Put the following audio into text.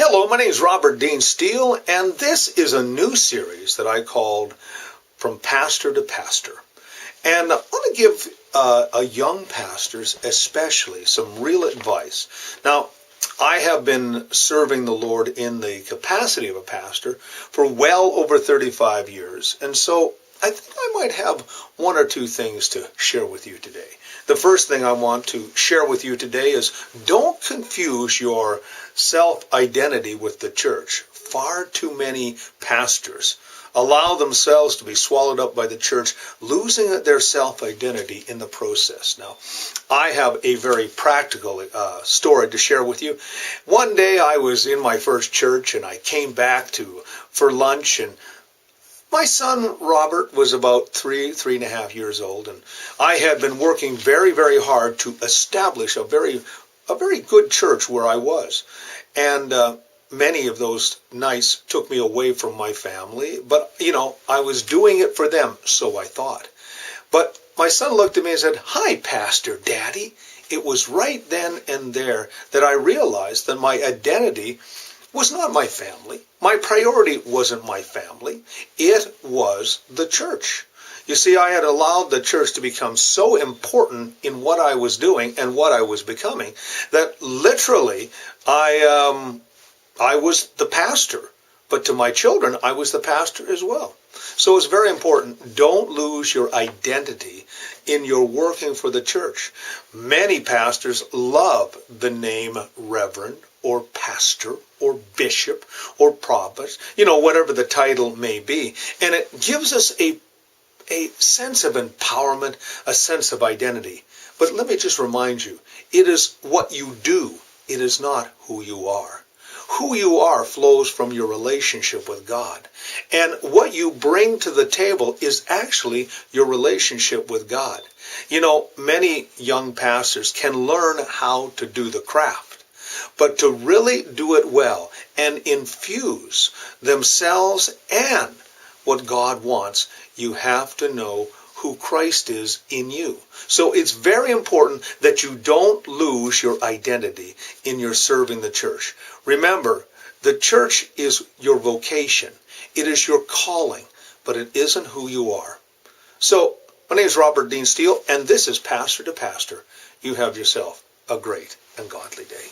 Hello, my name is Robert Dean Steele, and this is a new series that I called From Pastor to Pastor. And I want to give young pastors especially some real advice. Now, I have been serving the Lord in the capacity of a pastor for well over 35 years, and so I think I might have one or two things to share with you today. The first thing I want to share with you today is don't confuse your self-identity with the church. Far too many pastors allow themselves to be swallowed up by the church, losing their self-identity in the process. Now, I have a very practical story to share with you. One day I was in my first church and I came back for lunch, and my son, Robert, was about three and a half years old, and I had been working very, very hard to establish a very good church where I was. And many of those nights took me away from my family, but, I was doing it for them, so I thought. But my son looked at me and said, "Hi, Pastor, Daddy." It was right then and there that I realized that my identity was not my family. My priority wasn't my family. It was the church. You see, I had allowed the church to become so important in what I was doing and what I was becoming that literally I was the pastor. But to my children, I was the pastor as well. So it's very important. Don't lose your identity in your working for the church. Many pastors love the name reverend or pastor or bishop or prophet, whatever the title may be. And it gives us a sense of empowerment, a sense of identity. But let me just remind you, it is what you do. It is not who you are. Who you are flows from your relationship with God. And what you bring to the table is actually your relationship with God. Many young pastors can learn how to do the craft, but to really do it well and infuse themselves and what God wants, you have to know who Christ is in you. So it's very important that you don't lose your identity in your serving the church. Remember, the church is your vocation. It is your calling, but it isn't who you are. So, my name is Robert Dean Steele, and this is Pastor to Pastor. You have yourself a great and godly day.